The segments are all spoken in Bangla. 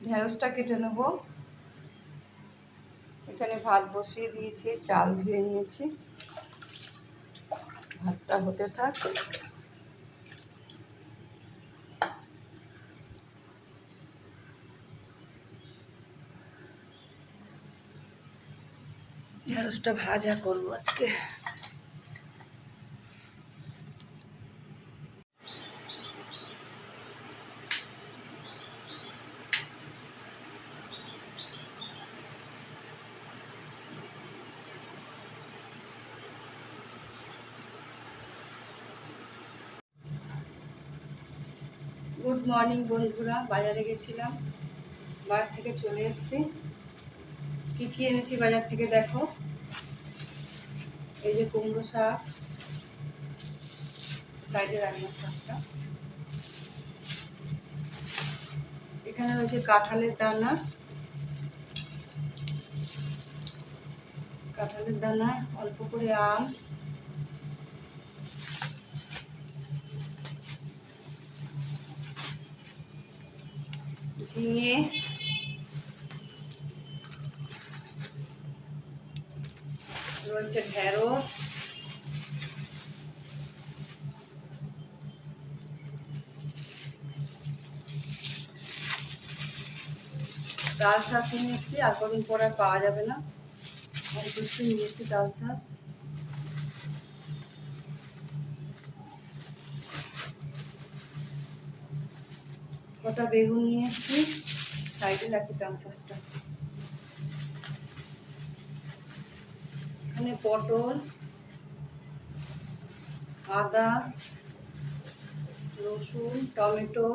ঢেঁড়সটা কেটে নেব। এখানে ভাত বসিয়ে দিয়েছি, চাল ধুয়ে নিয়েছি, ভাতটা হতে থাক। ঢেঁড়সটা ভাজা করবো আজকে। গুড মর্নিং বন্ধুরা, বাজারে গেছিলাম, বাজার থেকে চলে এসেছি। কি কি এনেছি বাজার থেকে দেখো। এই যে কুমড়ো শাক, সাইডে রান্নার শাকটা। এখানে রয়েছে কাঁঠালের দানা, কাঁঠালের দানা, অল্প করে আম, ঝিঙে, রয়েছে ঢেঁড়স, ডাল শাঁস নিয়ে এসেছি। আর কদিন পরে পাওয়া যাবে না, অল্প একটু নিয়ে এসেছি ডাল শাঁস। কটা বেগুন নিয়ে এসেছি, সাইডে রাখি ডাল শাঁসটা। এখানে পটল, আদা, রসুন, টমেটো,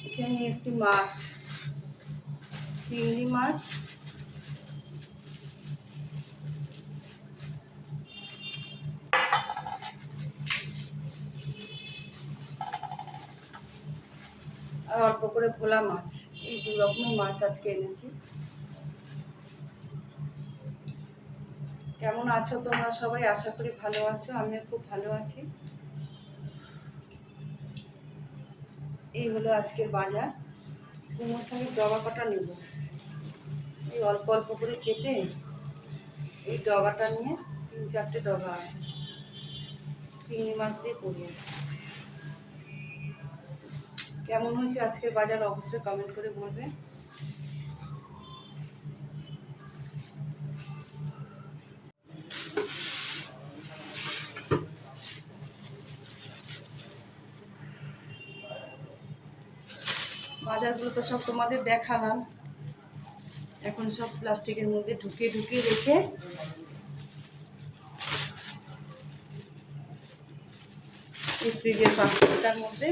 এখানে নিয়ে এসেছি মাছ, চিংড়ি মাছ, আর অল্প করে ভোলা মাছ। এই দু রকমের মাছ আজকে এনেছি। কেমন আছো তোমরা সবাই? আশা করি ভালো আছো, আমিও খুব ভালো আছি। এই হলো আজকের বাজার। কুমড়োর সঙ্গে ডগা কাটা নেব, এই অল্প অল্প করে কেটে এই ডগাটা নিয়ে 3-4টে ডগা আছে, চিংড়ি মাছ দিয়ে করব। কেমন হয়েছে আজকের বাজার অবশ্যই কমেন্ট করে বলবে। বাজারগুলো তো সব তোমাদের দেখালাম, এখন সব প্লাস্টিকের মধ্যে ঢুকিয়ে ঢুকিয়ে রেখে এই ফ্রিজের পাত্রটার মধ্যে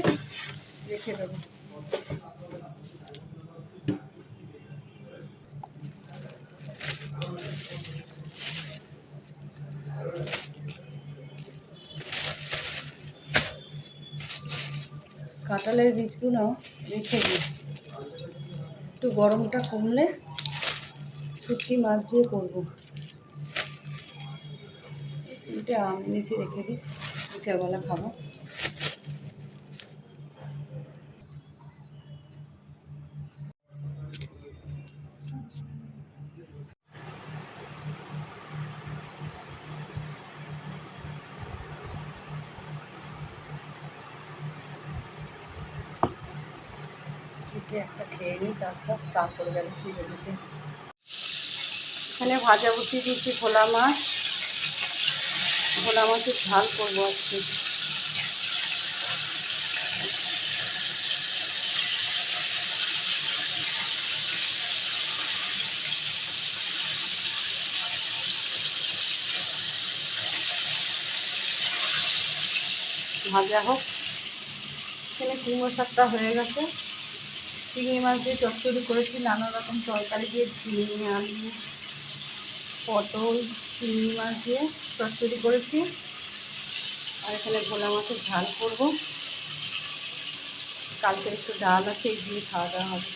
রেখে দেবো। কাঁঠালের বীজগুলো রেখে দিই, একটু গরমটা কমলে শুটকি মাছ দিয়ে করবো। এটা আম নিচে রেখে দিই, বিকেলবেলা খাবো। কেটে একটা খেয়ে নিই, তারপরে যাবে পুজো দিতে। এখানে ভাজা বসিয়ে দিয়েছি ভোলা মাছ, ভোলা মাছের ঝাল করবো আজকে। ভাজা হোক। এখানে কুমড়ো শাকটা হয়ে গেছে, চিংড়ি মাছ দিয়ে চচ্চড়ি করেছি, নানা রকম তরকারি দিয়ে, ঝিঙে, আলু, পটল, চিংড়ি মাছ দিয়ে চচ্চড়ি করেছি। আর এখানে ভোলা মাছের ঝাল করবো। কালকে একটু ডাল আছে, এই দিয়ে খাওয়া দাওয়া হবে।